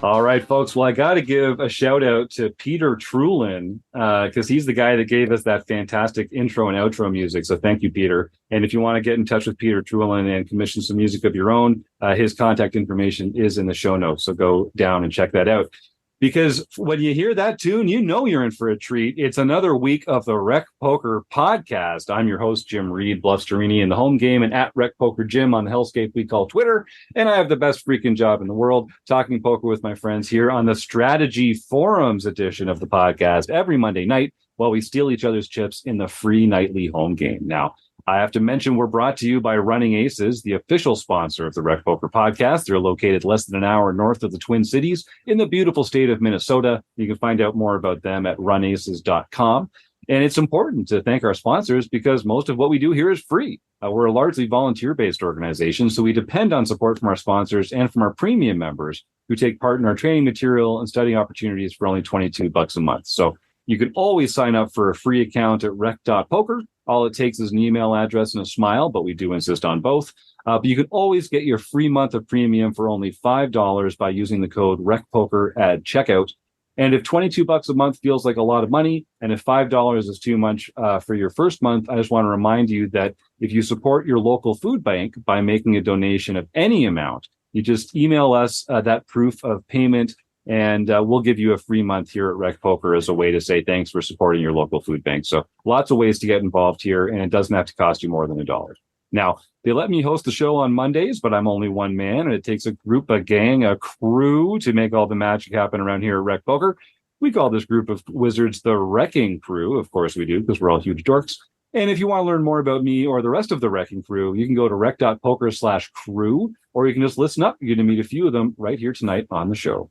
All right, folks. Well, I got to give a shout out to Peter Trulin because he's the guy that gave us that fantastic intro and outro music. So thank you, Peter. And if you want to get in touch with Peter Trulin and commission some music of your own, his contact information is in the show notes. So go down and check that out. Because when you hear that tune, you know you're in for a treat. It's another week of the RecPoker podcast. I'm your host, Jim Reid, Bluffsterini in the home game and at RecPoker Jim on the hellscape we call Twitter. And I have the best freaking job in the world, talking poker with my friends here on the Strategy Forums edition of the podcast every Monday night while we steal each other's chips in the free nightly home game. Now, I have to mention we're brought to you by Running Aces, the official sponsor of the RecPoker podcast. They're located less than an hour north of the Twin Cities in the beautiful state of Minnesota. You can find out more about them at runaces.com. And it's important to thank our sponsors because most of what we do here is free. We're a largely volunteer-based organization, so we depend on support from our sponsors and from our premium members who take part in our training material and studying opportunities for only $22 a month. So you can always sign up for a free account at rec.poker. All it takes is an email address and a smile, but we do insist on both. But you can always get your free month of premium for only $5 by using the code RecPoker at checkout. And if $22 a month feels like a lot of money, and if $5 is too much for your first month, I just want to remind you that if you support your local food bank by making a donation of any amount, you just email us that proof of payment, and we'll give you a free month here at RecPoker as a way to say thanks for supporting your local food bank. So lots of ways to get involved here, and it doesn't have to cost you more than $1. Now, they let me host the show on Mondays, but I'm only one man, and it takes a group, a gang, a crew to make all the magic happen around here at RecPoker. We call this group of wizards the RECing Crew. Of course we do, because we're all huge dorks. And if you want to learn more about me or the rest of the RECing Crew, you can go to rec.poker/crew, or you can just listen up. You're going to meet a few of them right here tonight on the show.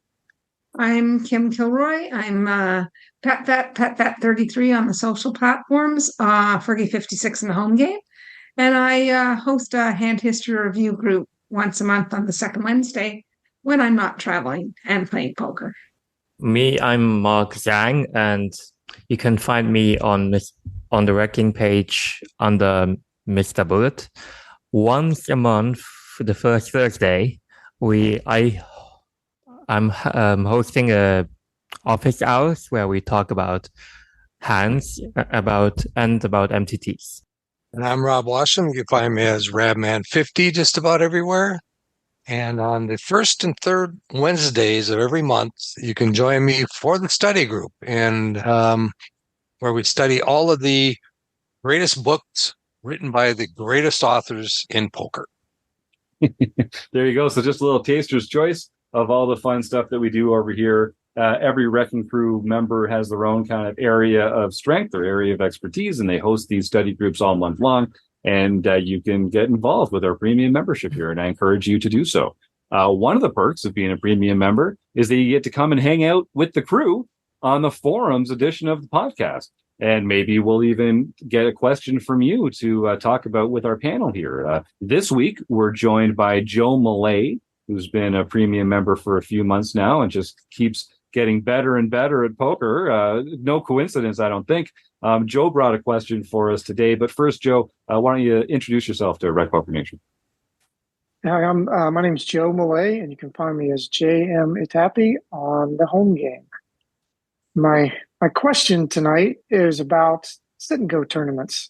I'm Kim Kilroy. I'm PatFat33 on the social platforms, Fergie56 in the home game. And I host a hand history review group once a month on the second Wednesday when I'm not traveling and playing poker. Me, I'm Mark Zhang, and you can find me on the RECing page under Mr. Bullet. Once a month, the first Thursday, I'm hosting a office hours where we talk about hands, about MTTs. And I'm Rob Washam. You can find me as Rabman50 just about everywhere. And on the first and third Wednesdays of every month, you can join me for the study group, and where we study all of the greatest books written by the greatest authors in poker. There you go. So just a little taster's choice of all the fun stuff that we do over here. Every RECing Crew member has their own kind of area of strength or area of expertise, and they host these study groups all month long. And you can get involved with our premium membership here, and I encourage you to do so. One of the perks of being a premium member is that you get to come and hang out with the crew on the forums edition of the podcast. And maybe we'll even get a question from you to talk about with our panel here. This week, we're joined by Joe Millay, who's been a premium member for a few months now and just keeps getting better and better at poker. No coincidence, I don't think. Joe brought a question for us today. But first, Joe, why don't you introduce yourself to RecPoker Nation? Hi, my name is Joe Millay, and you can find me as jmetape on the home game. My question tonight is about sit and go tournaments,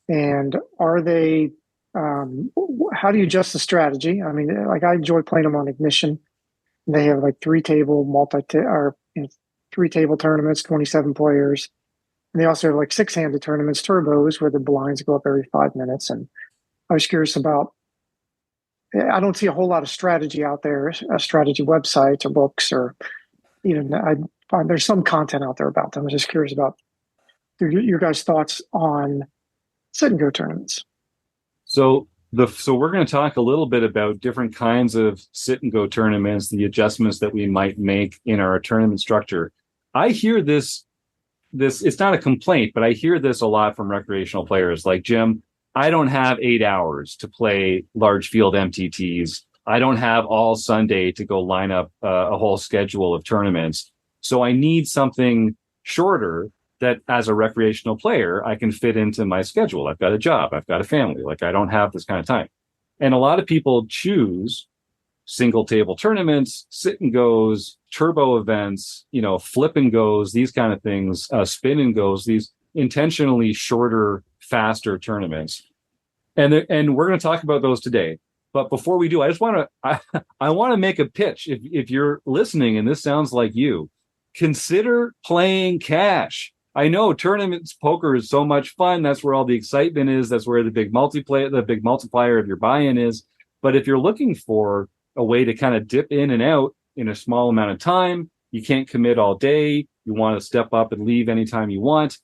and are they? How do you adjust the strategy? I mean, like I enjoy playing them on Ignition. They have like three table tournaments, 27 players. And they also have like 6-handed tournaments, turbos, where the blinds go up every 5 minutes. And I was curious about, I don't see a whole lot of strategy out there, strategy websites or books, or even I find there's some content out there about them. I was just curious about your guys' thoughts on sit and go tournaments. So we're going to talk a little bit about different kinds of sit and go tournaments, the adjustments that we might make in our tournament structure. I hear this, it's not a complaint, but I hear this a lot from recreational players like, Jim, I don't have 8 hours to play large field MTTs. I don't have all Sunday to go line up a whole schedule of tournaments. So I need something shorter that as a recreational player, I can fit into my schedule. I've got a job. I've got a family. Like I don't have this kind of time. And a lot of people choose single table tournaments, sit and goes, turbo events, flip and goes, these kind of things, spin and goes, these intentionally shorter, faster tournaments. And we're going to talk about those today. But before we do, I just want to I want to make a pitch. If you're listening and this sounds like you, consider playing cash. I know tournaments poker is so much fun. That's where all the excitement is. That's where the big multiplier of your buy-in is. But if you're looking for a way to kind of dip in and out in a small amount of time, you can't commit all day. You want to step up and leave anytime you want.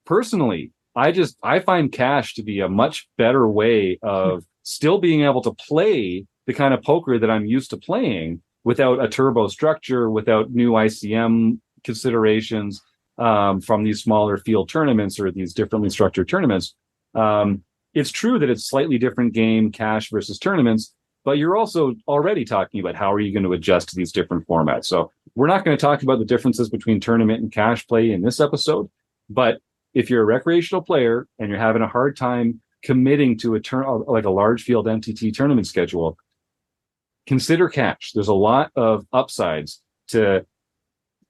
Personally, I find cash to be a much better way of still being able to play the kind of poker that I'm used to playing without a turbo structure, without new ICM considerations from these smaller field tournaments or these differently structured tournaments. It's true that it's slightly different game, cash versus tournaments, but you're also already talking about how are you going to adjust to these different formats. So we're not going to talk about the differences between tournament and cash play in this episode, but if you're a recreational player and you're having a hard time committing to like a large field MTT tournament schedule, consider cash. There's a lot of upsides to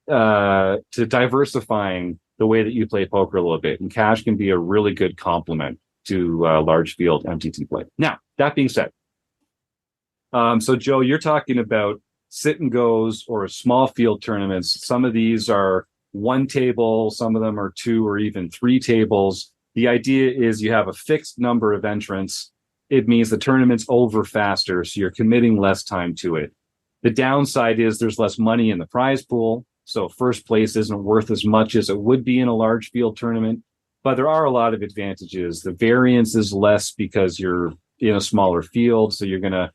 diversifying the way that you play poker a little bit, and cash can be a really good complement to large field MTT play. Now, that being said, so Joe, you're talking about sit and goes or small field tournaments. Some of these are one table, some of them are two or even three tables. The idea is you have a fixed number of entrants. It means the tournament's over faster, so you're committing less time to it. The downside is there's less money in the prize pool, so first place isn't worth as much as it would be in a large field tournament, but there are a lot of advantages. The variance is less because you're in a smaller field, so you're gonna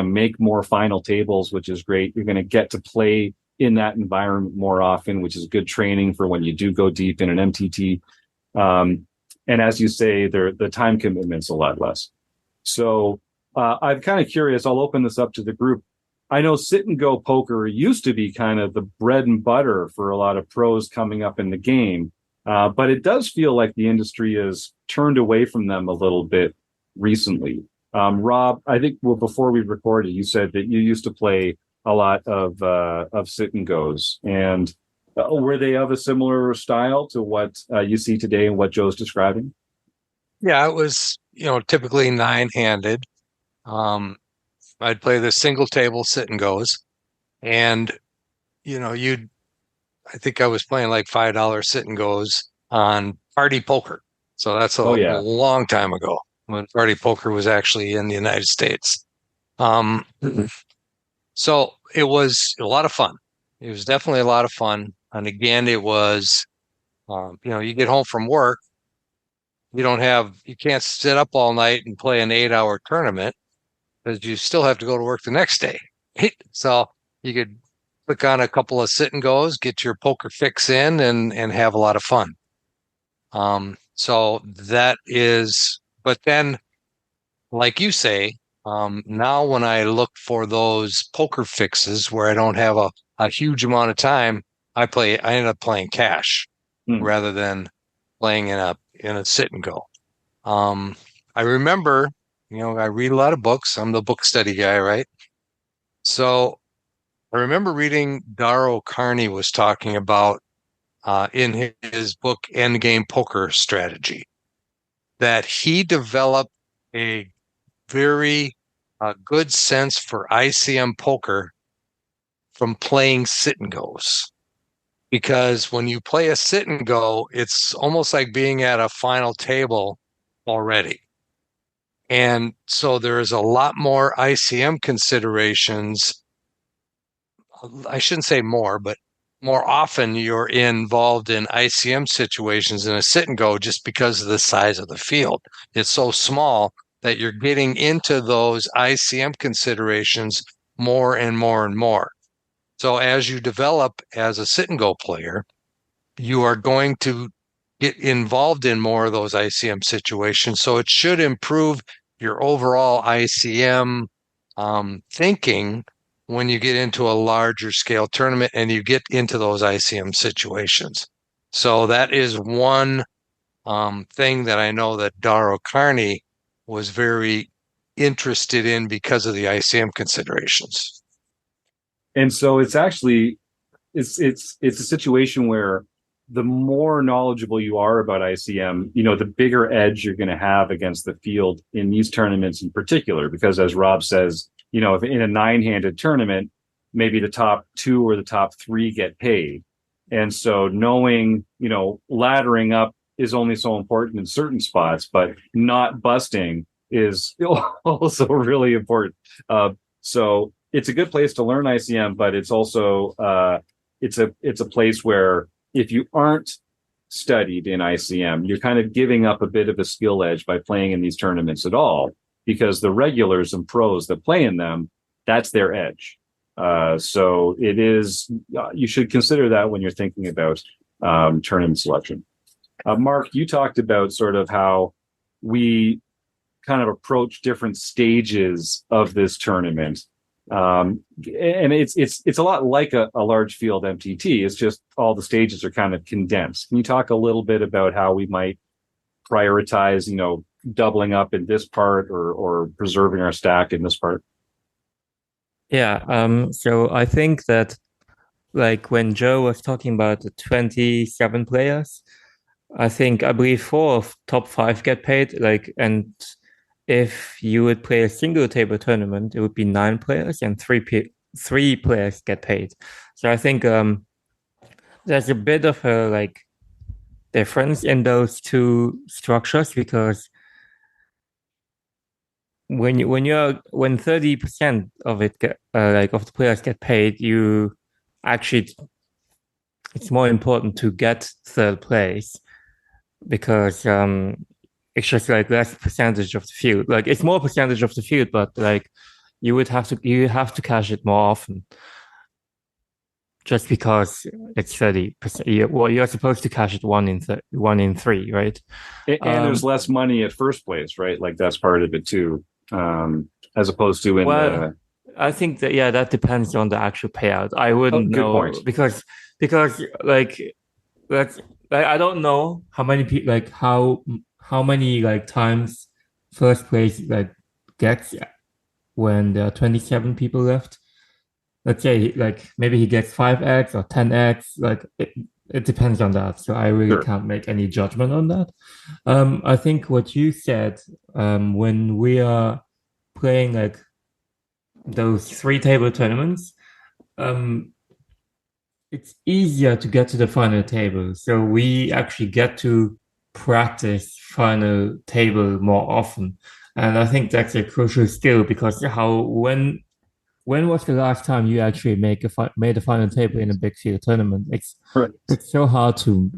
make more final tables, which is great. You're gonna get to play in that environment more often, which is good training for when you do go deep in an MTT. And as you say, the time commitment's a lot less. So I'm kind of curious. I'll open this up to the group. I know sit and go poker used to be kind of the bread and butter for a lot of pros coming up in the game. But it does feel like the industry has turned away from them a little bit recently. Rob, I think before we recorded, you said that you used to play a lot of sit and goes, and were they of a similar style to what you see today and what Joe's describing? Yeah, it was, typically 9-handed. I'd play the single table sit and goes, and I think I was playing like $5 sit and goes on Party Poker. So that's a long time ago when Party Poker was actually in the United States. So it was a lot of fun. It was definitely a lot of fun. And again, it was, you get home from work, you can't sit up all night and play an 8-hour tournament because you still have to go to work the next day. So you could click on a couple of sit and goes, get your poker fix in and have a lot of fun. So that is, but then like you say, now when I look for those poker fixes where I don't have a huge amount of time, I end up playing cash rather than playing in a sit and go. I remember, I read a lot of books. I'm the book study guy, right? So I remember reading Darrow Carney was talking about in his book Endgame Poker Strategy that he developed a very good sense for ICM poker from playing sit and goes. Because when you play a sit and go, it's almost like being at a final table already. And so there is a lot more ICM considerations. I shouldn't say more, but more often you're involved in ICM situations in a sit and go just because of the size of the field. It's so small that you're getting into those ICM considerations more and more and more. So as you develop as a sit and go player, you are going to get involved in more of those ICM situations. So it should improve your overall ICM thinking when you get into a larger scale tournament and you get into those ICM situations. So that is one thing that I know that Daro Carney was very interested in because of the ICM considerations. And so it's actually it's a situation where the more knowledgeable you are about ICM, the bigger edge you're going to have against the field in these tournaments in particular, because as Rob says, if in a 9-handed tournament, maybe the top 2 or the top 3 get paid. And so knowing, laddering up is only so important in certain spots, but not busting is also really important. So it's a good place to learn ICM, but it's also it's a place where if you aren't studied in ICM, you're kind of giving up a bit of a skill edge by playing in these tournaments at all, because the regulars and pros that play in them, that's their edge. So it is, you should consider that when you're thinking about tournament selection. Mark, you talked about sort of how we kind of approach different stages of this tournament. And it's a lot like a large field MTT. It's just all the stages are kind of condensed. Can you talk a little bit about how we might prioritize, doubling up in this part or preserving our stack in this part? Yeah. So I think that, like when Joe was talking about the 27 players, I believe 4 of top 5 get paid. And if you would play a single table tournament, it would be 9 players and 3 players get paid. So I think there's a bit of a difference in those two structures, because when 30% of it of the players get paid, you actually, it's more important to get 3rd place, because it's just less percentage of the field. It's more percentage of the field, but you have to cash it more often, just because it's 30%. You're supposed to cash it 1 in 3, right? And there's less money at first place, right? That's part of it too, as opposed to in I think that that depends on the actual payout. I wouldn't know, point. because I don't know how many people how many times first place gets when there are 27 people left. Let's say maybe he gets 5x or 10x. It depends on that. So I really can't make any judgment on that. I think what you said, when we are playing those 3 table tournaments, it's easier to get to the final table. So we actually get to practice final table more often. And I think that's a crucial skill, because when was the last time you actually made a final table in a big field tournament? It's so hard to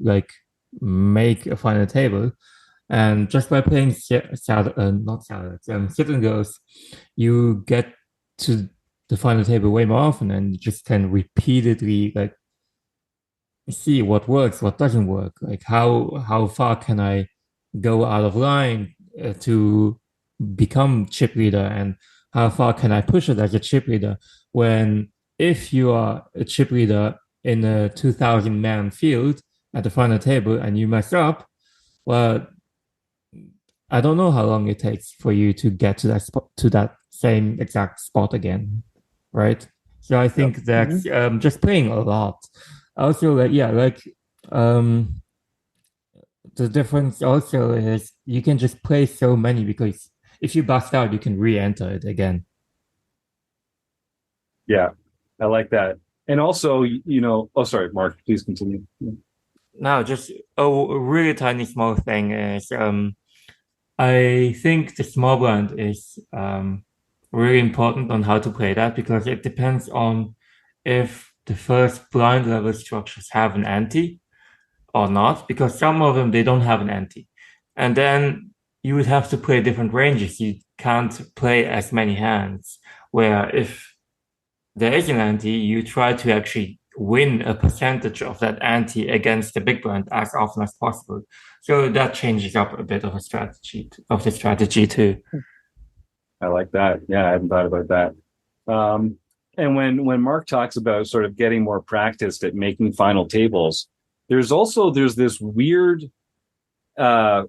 make a final table. And just by playing sit and goes, you get to the final table way more often, and you just can repeatedly see what works, what doesn't work. How far can I go out of line to become chip leader, and how far can I push it as a chip leader? If you are a chip leader in a 2,000 man field at the final table and you mess up, well, I don't know how long it takes for you to get to that spot, to that same exact spot again, right? So I think that's just playing a lot. Also, the difference also is you can just play so many, because if you bust out, you can re-enter it again. Yeah, I like that. And also, sorry, Mark, please continue. Now, just a really tiny small thing is, I think the small blind is really important on how to play that, because it depends on if the first blind level structures have an ante or not, because some of them, they don't have an ante. And then you would have to play different ranges. You can't play as many hands, where if there is an ante, you try to actually win a percentage of that ante against the big blind as often as possible. So that changes up a bit of the strategy too. I like that. Yeah, I hadn't thought about that. And when Mark talks about sort of getting more practiced at making final tables, there's this weird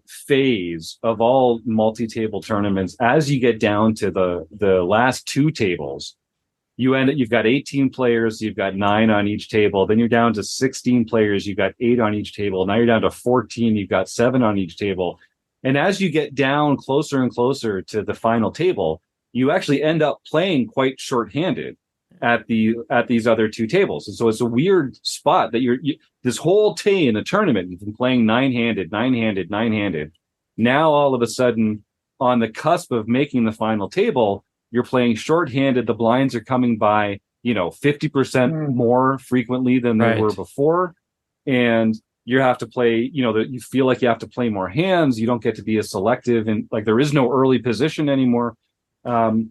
phase of all multi-table tournaments as you get down to the last two tables. You've got 18 players, you've got 9 on each table, then you're down to 16 players, you've got 8 on each table, now you're down to 14, you've got 7 on each table. And as you get down closer and closer to the final table, you actually end up playing quite shorthanded at these other two tables. And so it's a weird spot that this whole day in the tournament, you've been playing nine-handed. Now all of a sudden, on the cusp of making the final table, you're playing shorthanded. The blinds are coming by, 50% more frequently than they were before. And you have to play, you feel like you have to play more hands. You don't get to be as selective, and like there is no early position anymore. And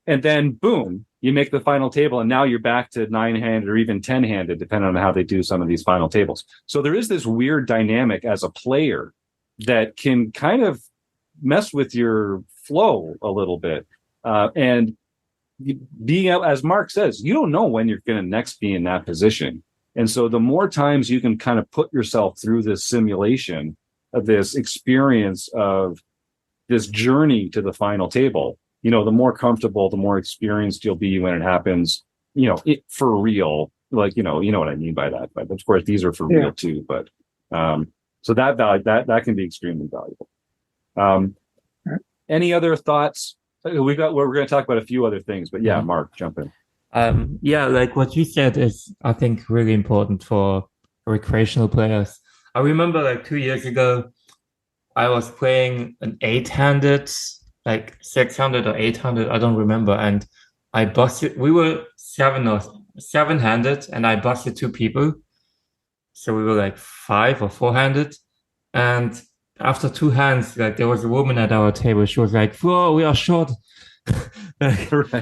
then boom, you make the final table, and now you're back to 9-handed or even 10-handed, depending on how they do some of these final tables. So there is this weird dynamic as a player that can kind of mess with your flow a little bit. And being out, as Mark says, you don't know when you're going to next be in that position. And so the more times you can kind of put yourself through this simulation of this experience of this journey to the final table, the more comfortable, the more experienced you'll be when it happens, for real. Like, you know what I mean by that. But of course, these are for real too. But so that value, that can be extremely valuable. Any other thoughts? We're going to talk about a few other things, but yeah, Mark, jump in. Like what you said is, I think, really important for recreational players. I remember like 2 years ago, I was playing an 8-handed, like 600 or 800, I don't remember. And I busted, we were 7-handed, and I busted 2 people. So we were like 5 or 4-handed. And after 2 hands, like there was a woman at our table. She was like, "Whoa, we are short." You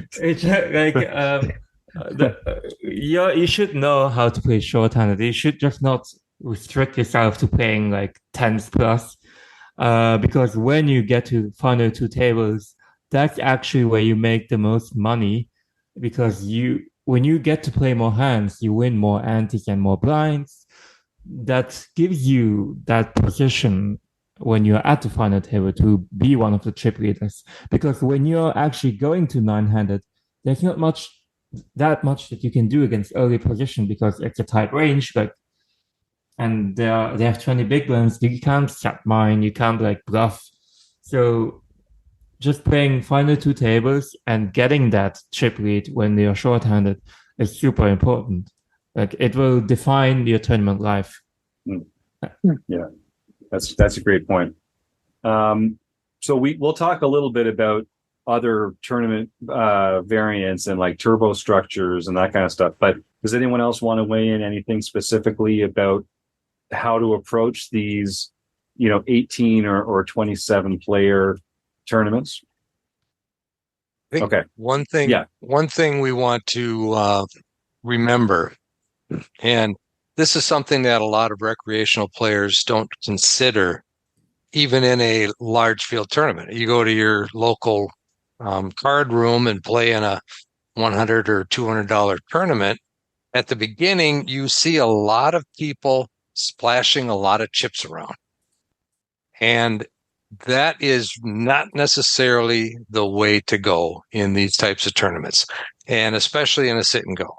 should know how to play short-handed. You should just not restrict yourself to playing like 10s plus, because when you get to final 2 tables, that's actually where you make the most money, because when you get to play more hands, you win more antes and more blinds. That gives you that position when you're at the final table to be one of the chip leaders. Because when you're actually going to 9-handed, there's not that much that you can do against early position, because it's a tight range. And they have 20 big blinds. You can't set mine. You can't like bluff. So just playing final 2 tables and getting that chip lead when you're short-handed is super important. Like it will define your tournament life. Yeah, that's a great point. So we'll talk a little bit about other tournament variants and like turbo structures and that kind of stuff. But does anyone else want to weigh in anything specifically about how to approach these, 18 or 27 player tournaments? I think Okay. One thing we want to remember, and this is something that a lot of recreational players don't consider, even in a large field tournament. You go to your local card room and play in a $100 or $200 tournament. At the beginning, you see a lot of people splashing a lot of chips around. And that is not necessarily the way to go in these types of tournaments, and especially in a sit and go.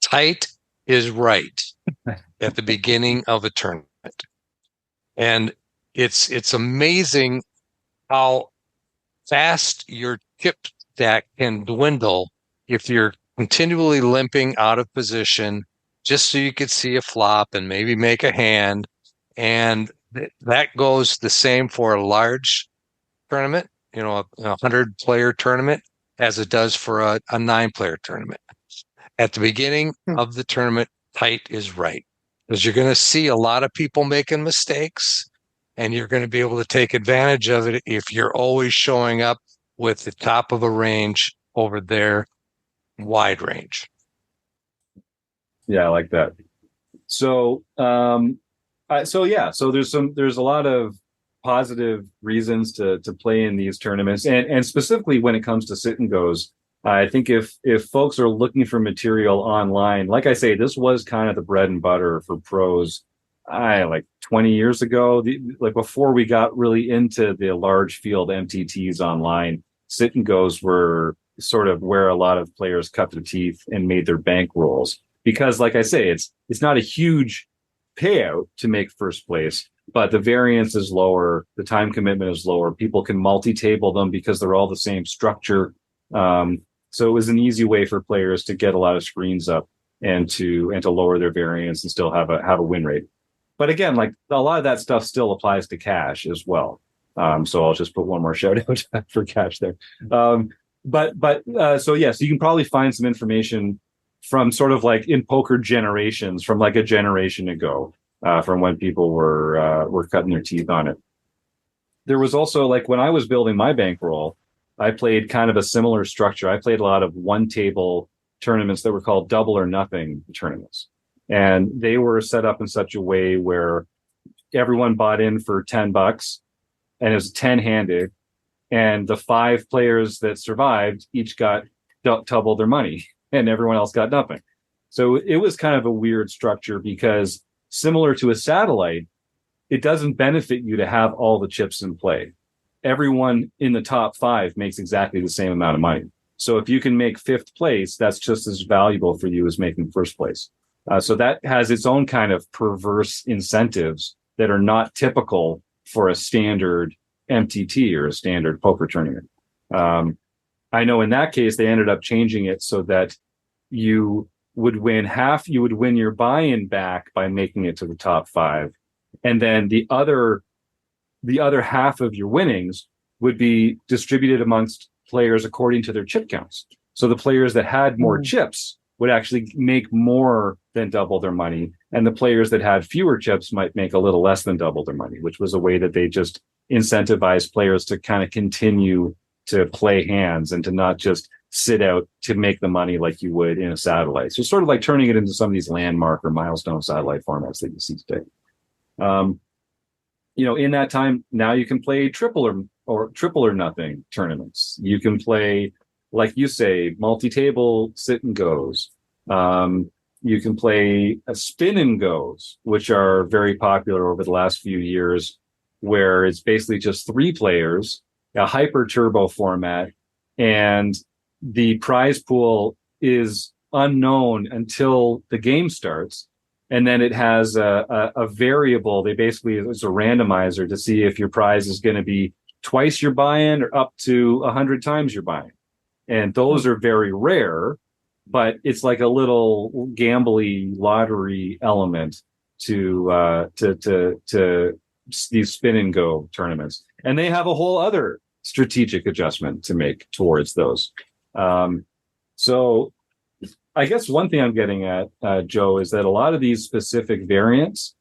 Tight is right at the beginning of a tournament. And it's amazing how fast your chip stack can dwindle if you're continually limping out of position just so you could see a flop and maybe make a hand. And that goes the same for a large tournament, a 100-player tournament, as it does for a 9-player tournament. At the beginning of the tournament, tight is right, because you're going to see a lot of people making mistakes, and you're going to be able to take advantage of it if you're always showing up with the top of a range over their wide range. Yeah, I like that. So, so there's a lot of positive reasons to play in these tournaments, and specifically when it comes to sit and goes. I think if folks are looking for material online, like I say, this was kind of the bread and butter for pros. Like 20 years ago, like before we got really into the large field MTTs online, sit and goes were sort of where a lot of players cut their teeth and made their bank rolls. Because, like I say, it's not a huge payout to make first place, but the variance is lower, the time commitment is lower. People can multi-table them because they're all the same structure. So it was an easy way for players to get a lot of screens up and to lower their variance and still have a win rate. But again, like a lot of that stuff still applies to cash as well. So I'll just put one more shout out for cash there. So yes, you can probably find some information from sort of like in poker generations, from like a generation ago, from when people were cutting their teeth on it. There was also, like, when I was building my bankroll, I played kind of a similar structure. I played a lot of one table tournaments that were called double or nothing tournaments. And they were set up in such a way where everyone bought in for $10 and it was 10 handed. And the 5 players that survived each got double their money and everyone else got nothing. So it was kind of a weird structure because, similar to a satellite, it doesn't benefit you to have all the chips in play. Everyone in the top 5 makes exactly the same amount of money. So if you can make 5th place, that's just as valuable for you as making first place. So that has its own kind of perverse incentives that are not typical for a standard MTT or a standard poker tournament. I know in that case, they ended up changing it so that you would win your buy-in back by making it to the top 5. And then the other half of your winnings would be distributed amongst players according to their chip counts. So the players that had more chips would actually make more than double their money. And the players that had fewer chips might make a little less than double their money, which was a way that they just incentivized players to kind of continue to play hands and to not just sit out to make the money like you would in a satellite. So sort of like turning it into some of these landmark or milestone satellite formats that you see today. In that time, now you can play triple or nothing tournaments. You can play, like you say, multi-table sit and goes. You can play a spin and goes, which are very popular over the last few years, where it's basically just 3 players, a hyper turbo format, and the prize pool is unknown until the game starts. And then it has a variable. It's a randomizer to see if your prize is going to be twice your buy-in or up to 100 times your buy-in. And those are very rare, but it's like a little gambly lottery element to these spin and go tournaments. And they have a whole other strategic adjustment to make towards those. So I guess one thing I'm getting at, Joe, is that a lot of these specific variants,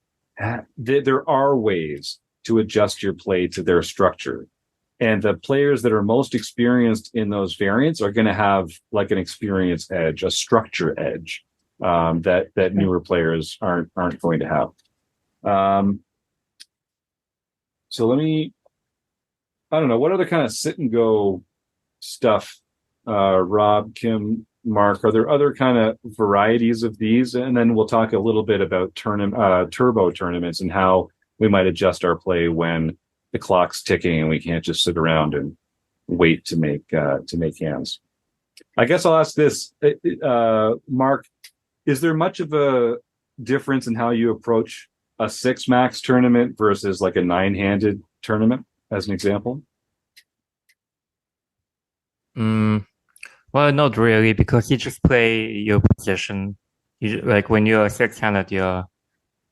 there are ways to adjust your play to their structure. And the players that are most experienced in those variants are going to have like an experience edge, a structure edge, that newer players aren't going to have. So I don't know, what other kind of sit and go stuff, Rob, Kim, Mark, are there other kind of varieties of these? And then we'll talk a little bit about turbo tournaments and how we might adjust our play when the clock's ticking and we can't just sit around and wait to make hands. I guess I'll ask this, Mark, is there much of a difference in how you approach a 6 max tournament versus like a 9-handed tournament, as an example? Well, not really, because you just play your position. Like when you're 6-handed, you're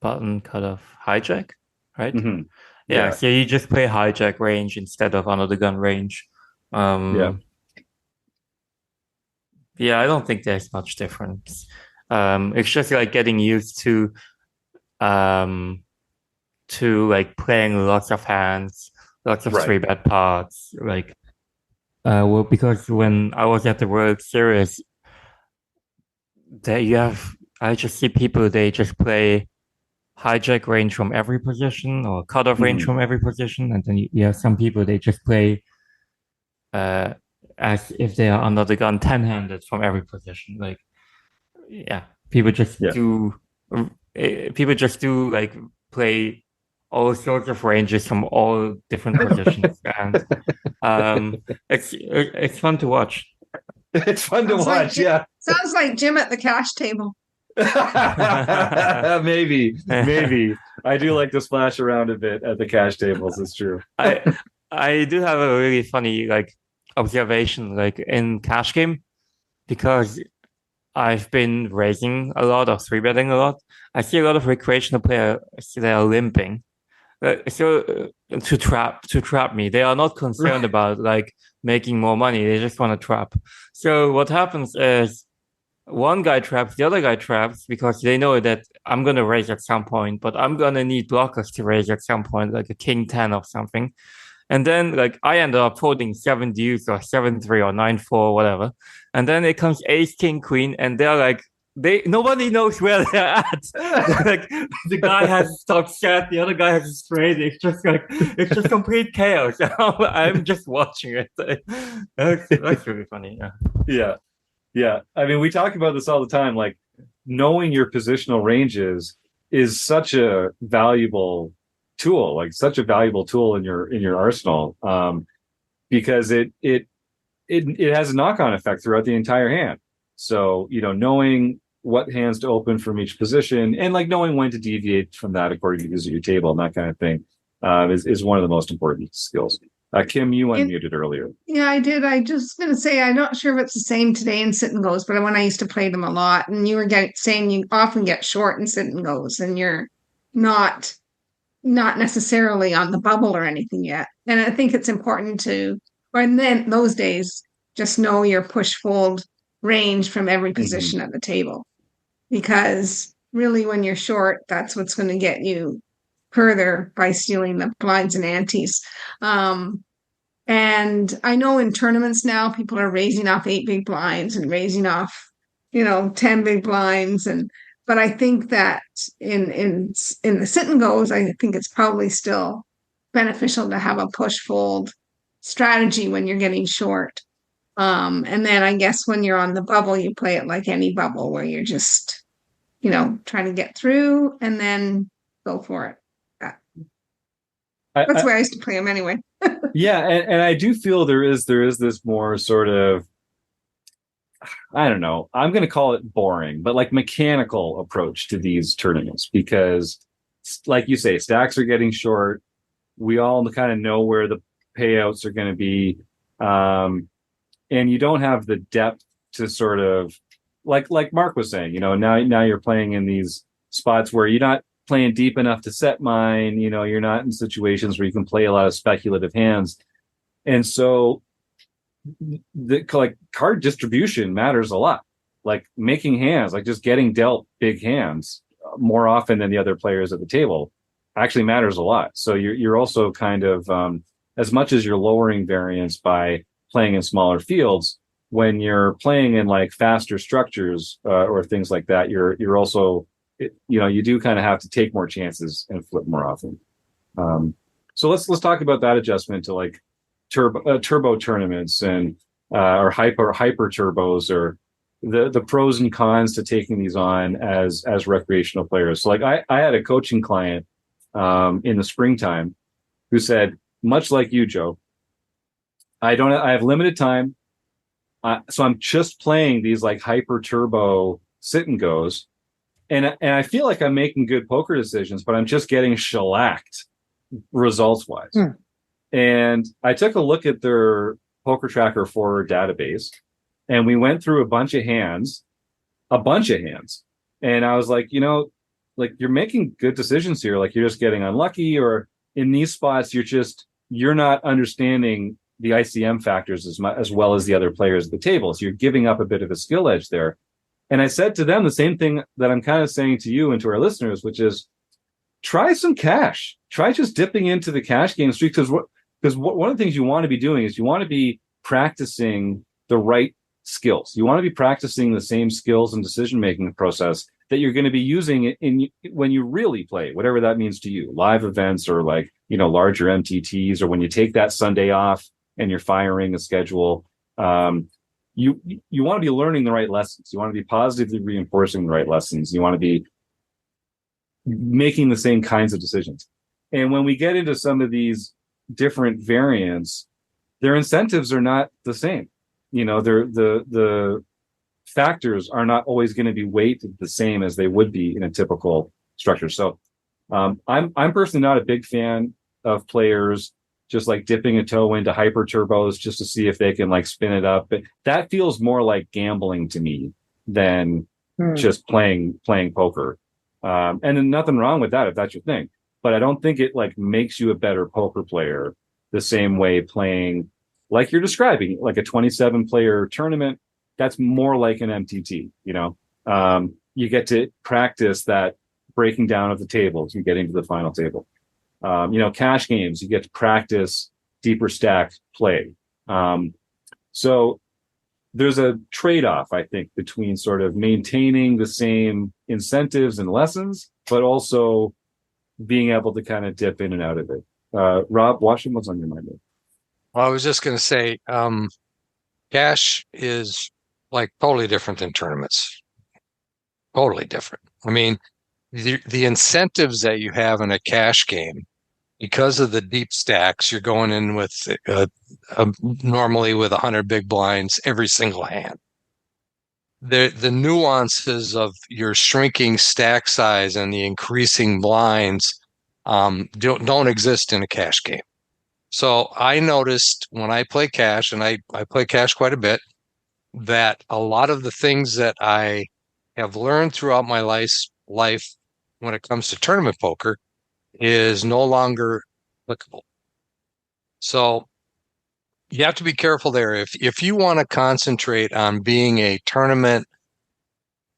button cut off hijack, right? Mm-hmm. Yeah, so you just play hijack range instead of under the gun range. Yeah, I don't think there's much difference. It's just like getting used to like playing lots of hands, lots of 3-bet pots, like. Well, because when I was at the World Series, I just see people, they just play hijack range from every position or cutoff range Mhm. from every position, and then you have some people they just play as if they are under the gun 10-handed from every position. Like, yeah, people just Yeah. do. People just do like play all sorts of ranges from all different positions, and it's fun to watch. It's fun to Sounds like watch. Yeah. Sounds like Jim at the cash table. Maybe. I do like to splash around a bit at the cash tables. It's true. I do have a really funny like observation like in cash game, because I've been raising a lot or three betting a lot. I see a lot of recreational players that are limping. To trap me. They are not concerned about like making more money. They just want to trap. So what happens is one guy traps, the other guy traps because they know that I'm gonna raise at some point, but I'm gonna need blockers to raise at some point, like a king 10 or something. And then like I ended up holding 7 deuce or 7-3 or 9-4, whatever. And then it comes ace, king, queen, and they're like, nobody knows where they're at. Like the guy has a top set, the other guy has a straight. It's just complete chaos. I'm just watching it. That's really funny. Yeah. Yeah. I mean, we talk about this all the time. Like, knowing your positional ranges is such a valuable tool, in your arsenal, because it has a knock-on effect throughout the entire hand. So, knowing what hands to open from each position and like knowing when to deviate from that according to the use of your table and that kind of thing, is one of the most important skills. Kim, you unmuted earlier. Yeah, I did. I just going to say, I'm not sure if it's the same today in sit and goes, but when I used to play them a lot, and you were saying you often get short in sit and goes, and you're not necessarily on the bubble or anything yet. And I think it's important and then those days, just know your push fold range from every position at the table, because really, when you're short, that's what's going to get you further by stealing the blinds and antes. And I know in tournaments now, people are raising off 8 big blinds and raising off, 10 big blinds. But I think that in the sit and goes, I think it's probably still beneficial to have a push fold strategy when you're getting short. And then I guess when you're on the bubble, you play it like any bubble where you're just, trying to get through and then go for it. That's the way I used to play them anyway. Yeah, and I do feel there is this more sort of, I don't know, I'm going to call it boring, but like mechanical approach to these tournaments, because like you say, stacks are getting short. We all kind of know where the payouts are going to be. And you don't have the depth to sort of, like Mark was saying, now you're playing in these spots where you're not playing deep enough to set mine. You're not in situations where you can play a lot of speculative hands. And so the card distribution matters a lot. Like making hands, like just getting dealt big hands more often than the other players at the table actually matters a lot. So you're also kind of, as much as you're lowering variance by playing in smaller fields, when you're playing in like faster structures or things like that, you're also, you do kind of have to take more chances and flip more often. So let's talk about that adjustment to like turbo tournaments and or hyper turbos, or the pros and cons to taking these on as recreational players. So like I had a coaching client in the springtime who said, much like you, Joe, I have limited time, so I'm just playing these like hyper turbo sit and goes. And I feel like I'm making good poker decisions, but I'm just getting shellacked results wise. And I took a look at their Poker Tracker 4 database, and we went through a bunch of hands. And I was like, like you're making good decisions here. Like you're just getting unlucky, or in these spots, you're not understanding the ICM factors as well as the other players at the table. So you're giving up a bit of a skill edge there. And I said to them the same thing that I'm kind of saying to you and to our listeners, which is try some cash. Try just dipping into the cash game streak, because one of the things you want to be doing is you want to be practicing the right skills. You want to be practicing the same skills and decision-making process that you're going to be using it in when you really play, whatever that means to you, live events or like, larger MTTs, or when you take that Sunday off and you're firing a schedule. You want to be learning the right lessons. You want to be positively reinforcing the right lessons. You want to be making the same kinds of decisions. And when we get into some of these different variants, their incentives are not the same. The factors are not always going to be weighted the same as they would be in a typical structure. So I'm personally not a big fan of players just like dipping a toe into hyper turbos just to see if they can like spin it up. But that feels more like gambling to me than just playing poker. And then nothing wrong with that if that's your thing. But I don't think it like makes you a better poker player the same way playing like you're describing, like a 27 player tournament. That's more like an MTT, you get to practice that breaking down of the tables and getting to the final table. Cash games, you get to practice deeper stack play. So there's a trade-off, I think, between sort of maintaining the same incentives and lessons, but also being able to kind of dip in and out of it. Rob, Washington, what's on your mind? Well, I was just going to say, cash is like totally different than tournaments. Totally different. I mean, the incentives that you have in a cash game, because of the deep stacks, you're going in with normally with 100 big blinds every single hand. The nuances of your shrinking stack size and the increasing blinds don't exist in a cash game. So I noticed when I play cash, and I play cash quite a bit, that a lot of the things that I have learned throughout my life when it comes to tournament poker is no longer applicable. So you have to be careful there. If you want to concentrate on being a tournament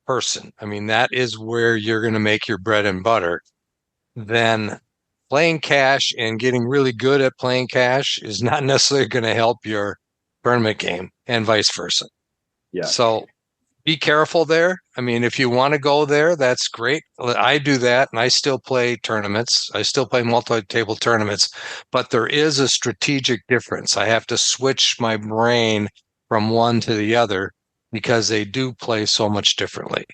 person, I mean, that is where you're going to make your bread and butter, then playing cash and getting really good at playing cash is not necessarily going to help your tournament game, and vice versa. Yeah. So be careful there. I mean, if you want to go there, that's great. I do that, and I still play tournaments. I still play multi-table tournaments, but there is a strategic difference. I have to switch my brain from one to the other because they do play so much differently.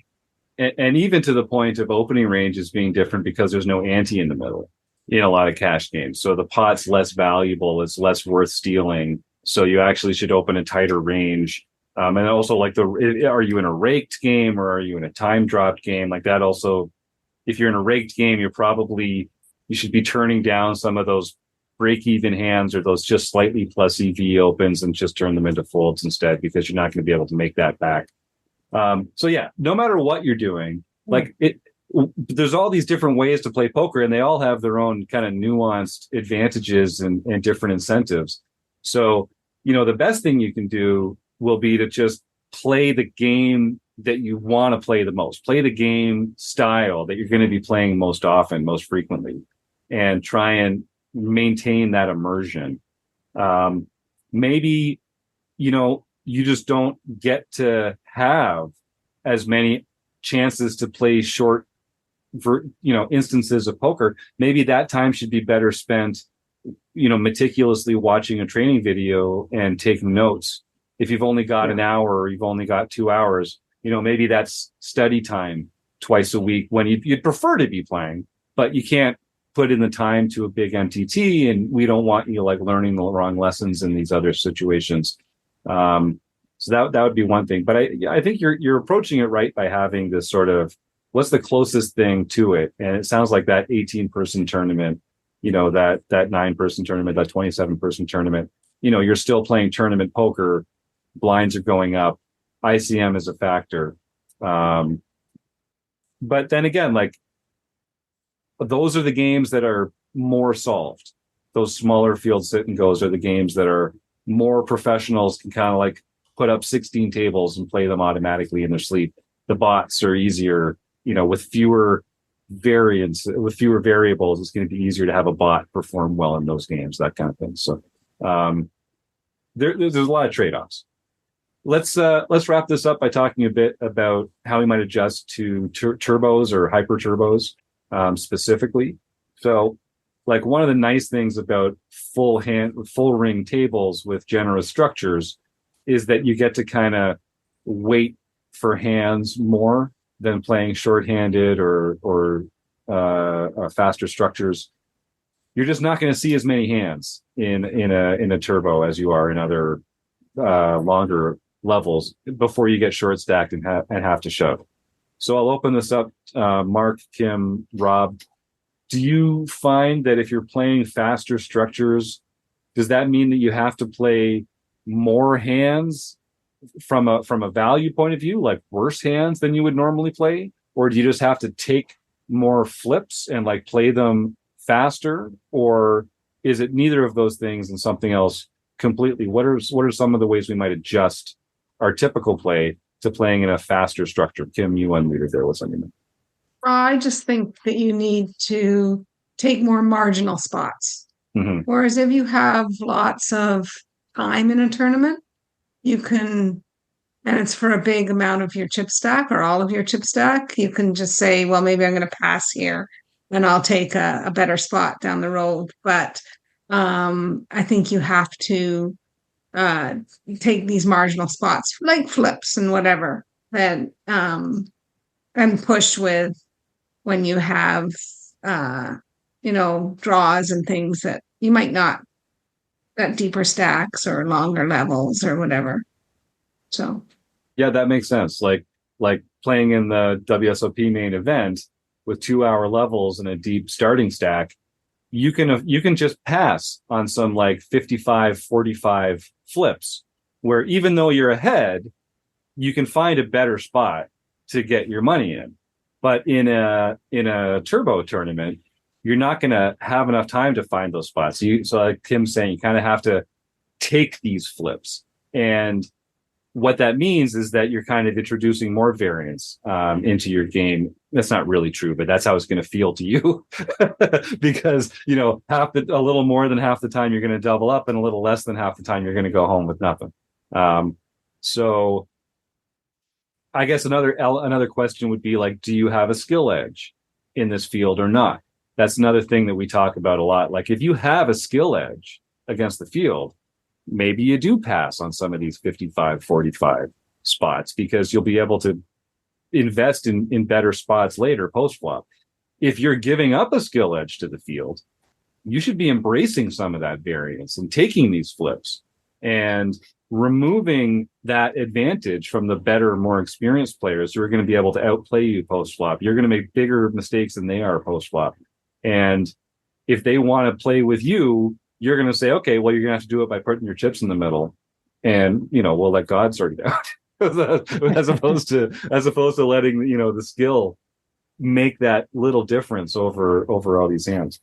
And even to the point of opening ranges being different because there's no ante in the middle in a lot of cash games. So the pot's less valuable. It's less worth stealing. So you actually should open a tighter range. And also, like, are you in a raked game or are you in a time dropped game? Like that also, if you're in a raked game, you should be turning down some of those break even hands or those just slightly plus EV opens and just turn them into folds instead, because you're not going to be able to make that back. So yeah, no matter what you're doing, like there's all these different ways to play poker, and they all have their own kind of nuanced advantages and different incentives. So, the best thing you can do will be to just play the game that you want to play the most, play the game style that you're going to be playing most often, most frequently, and try and maintain that immersion. Maybe, you just don't get to have as many chances to play short, instances of poker. Maybe that time should be better spent, meticulously watching a training video and taking notes. If you've only got an hour or you've only got 2 hours, maybe that's study time twice a week when you'd prefer to be playing, but you can't put in the time to a big MTT, and we don't want you like learning the wrong lessons in these other situations. So that would be one thing, but I think you're approaching it right by having this sort of what's the closest thing to it, and it sounds like that 18-person tournament, that 9-person tournament, that 27-person tournament. You're still playing tournament poker. Blinds are going up. ICM is a factor, but then again, like those are the games that are more solved. Those smaller field sit and goes are the games that are more professionals can kind of like put up 16 tables and play them automatically in their sleep. The bots are easier, with fewer variables. It's going to be easier to have a bot perform well in those games, that kind of thing. So there's a lot of trade-offs. let's wrap this up by talking a bit about how we might adjust to turbos or hyper turbos specifically. So, like one of the nice things about full ring tables with generous structures is that you get to kind of wait for hands more than playing shorthanded or faster structures. You're just not going to see as many hands in a turbo as you are in other longer levels before you get short stacked and have to shove. So I'll open this up. Mark, Kim, Rob, do you find that if you're playing faster structures, does that mean that you have to play more hands from a value point of view, like worse hands than you would normally play? Or do you just have to take more flips and like play them faster? Or is it neither of those things and something else completely? What are some of the ways we might adjust our typical play to playing in a faster structure? Kim, you unmuted there. What's on your mind? I just think that you need to take more marginal spots. Mm-hmm. Whereas if you have lots of time in a tournament, you can, and it's for a big amount of your chip stack or all of your chip stack, you can just say, well, maybe I'm going to pass here and I'll take a better spot down the road. But I think you have to take these marginal spots like flips and whatever that and push with when you have draws and things that you might not, that deeper stacks or longer levels or whatever. So yeah, that makes sense. Like playing in the WSOP main event with 2-hour levels and a deep starting stack, you can just pass on some like 55-45 flips where even though you're ahead, you can find a better spot to get your money in. But in a turbo tournament, you're not going to have enough time to find those spots. So like Tim's saying, you kind of have to take these flips. And what that means is that you're kind of introducing more variance into your game. That's not really true, but that's how it's going to feel to you because, a little more than half the time you're going to double up and a little less than half the time you're going to go home with nothing. So I guess another question would be like, do you have a skill edge in this field or not? That's another thing that we talk about a lot. Like if you have a skill edge against the field, maybe you do pass on some of these 55-45 spots because you'll be able to invest in better spots later post-flop. If you're giving up a skill edge to the field, you should be embracing some of that variance and taking these flips and removing that advantage from the better, more experienced players who are going to be able to outplay you post-flop. You're going to make bigger mistakes than they are post-flop. And if they want to play with you, you're going to say, okay, well, you're going to have to do it by putting your chips in the middle and, we'll let God sort it out as opposed to letting, the skill make that little difference over all these hands.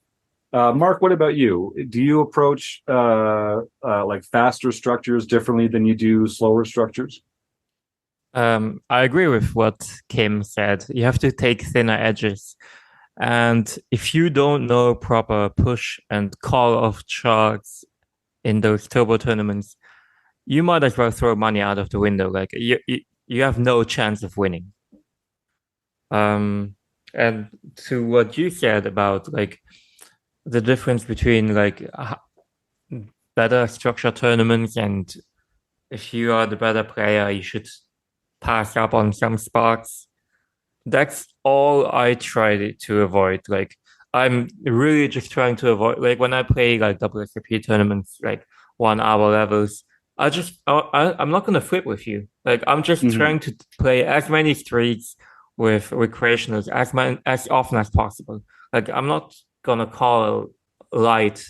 Mark, what about you? Do you approach like faster structures differently than you do slower structures? I agree with what Kim said. You have to take thinner edges. And if you don't know proper push and call of charts in those turbo tournaments, you might as well throw money out of the window. Like you have no chance of winning. And to what you said about like the difference between like better structured tournaments and if you are the better player, you should pass up on some spots. That's all I try to avoid. Like I'm really just trying to avoid, like when I play like WSOP tournaments, like 1 hour levels, I'm not going to flip with you. Like I'm just trying to play as many streets with recreationals as often as possible. Like I'm not going to call light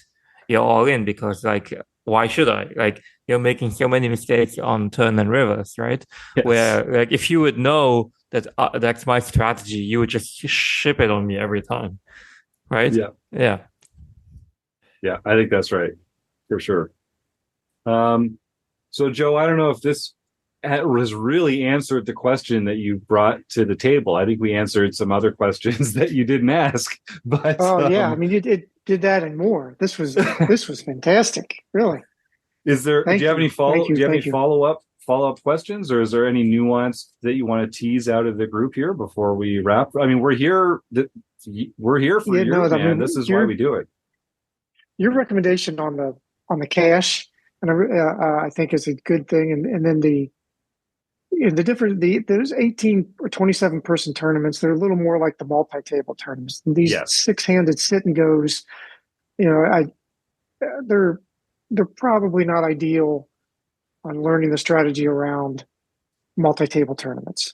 you're all in because like, why should I? Like you're making so many mistakes on turn and rivers, right? Yes. Where like if you would know that that's my strategy, you would just ship it on me every time, right? Yeah. I think that's right for sure. So Joe, I don't know if this has really answered the question that you brought to the table. I think we answered some other questions that you didn't ask, but yeah, I mean, you did that and more. This was fantastic, really. Do you have any follow-up follow-up questions, or is there any nuance that you want to tease out of the group here before we wrap? I mean, we're here for you, man. This is why we do it. Your recommendation on the cash, and I think is a good thing, and then those 18 or 27 person tournaments, they're a little more like the multi-table tournaments. These six-handed sit and goes, they're probably not ideal on learning the strategy around multi-table tournaments.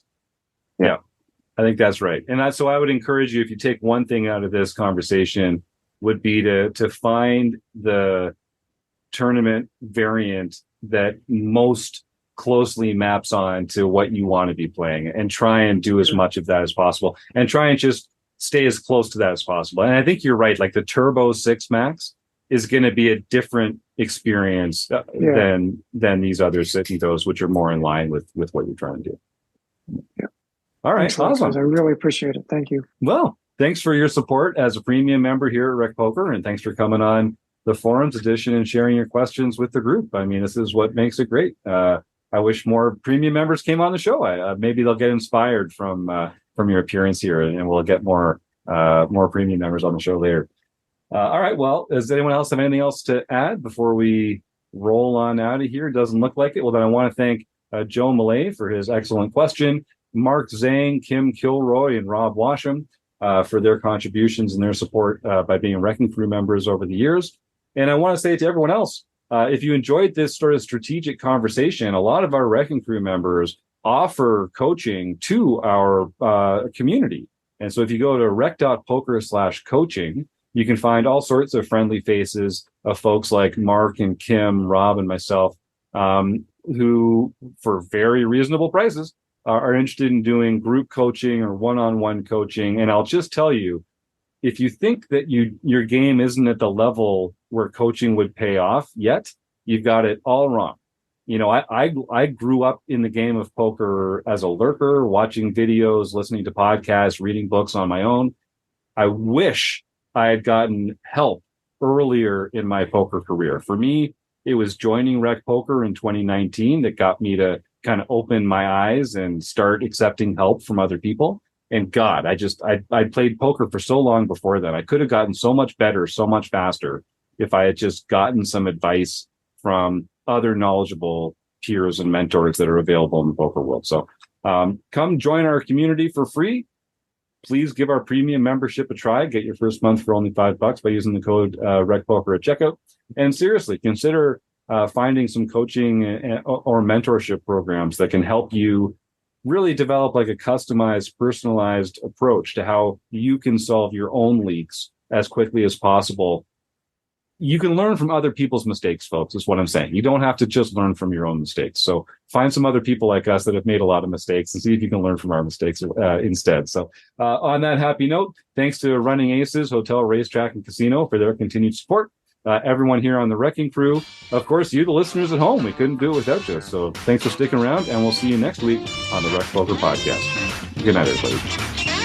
Yeah, I think that's right. And so I would encourage you, if you take one thing out of this conversation, would be to find the tournament variant that most closely maps on to what you want to be playing, and try and do as much of that as possible, and try and just stay as close to that as possible. And I think you're right. Like the Turbo 6 Max is going to be a different experience than these other sit and goes, which are more in line with what you're trying to do. Yeah. All right. Thanks, awesome. I really appreciate it. Thank you. Well, thanks for your support as a premium member here at RecPoker, and thanks for coming on the forums edition and sharing your questions with the group. I mean, this is what makes it great. I wish more premium members came on the show. Maybe they'll get inspired from your appearance here, and we'll get more premium members on the show later. All right. Well, does anyone else have anything else to add before we roll on out of here? Doesn't look like it. Well, then I want to thank Joe Millay for his excellent question, Mark Zhang, Kim Kilroy, and Rob Washam for their contributions and their support by being RECing Crew members over the years. And I want to say to everyone else, if you enjoyed this sort of strategic conversation, a lot of our RECing Crew members offer coaching to our community. And so if you go to rec.poker/coaching, you can find all sorts of friendly faces of folks like Mark and Kim, Rob, and myself, who, for very reasonable prices, are interested in doing group coaching or one-on-one coaching. And I'll just tell you, if you think that your game isn't at the level where coaching would pay off yet, you've got it all wrong. You know, I grew up in the game of poker as a lurker, watching videos, listening to podcasts, reading books on my own. I wish I had gotten help earlier in my poker career. For me, it was joining RecPoker in 2019 that got me to kind of open my eyes and start accepting help from other people. And God, I played poker for so long before that. I could have gotten so much better, so much faster if I had just gotten some advice from other knowledgeable peers and mentors that are available in the poker world. So come join our community for free. Please give our premium membership a try. Get your first month for only $5 by using the code RecPoker at checkout. And seriously, consider finding some coaching or mentorship programs that can help you really develop like a customized, personalized approach to how you can solve your own leaks as quickly as possible. You can learn from other people's mistakes, folks, is what I'm saying. You don't have to just learn from your own mistakes. So find some other people like us that have made a lot of mistakes and see if you can learn from our mistakes instead. So on that happy note, thanks to Running Aces, Hotel, Racetrack, and Casino for their continued support. Everyone here on the RECing Crew, of course, you, the listeners at home, we couldn't do it without you. So thanks for sticking around, and we'll see you next week on the RecPoker Podcast. Good night, everybody.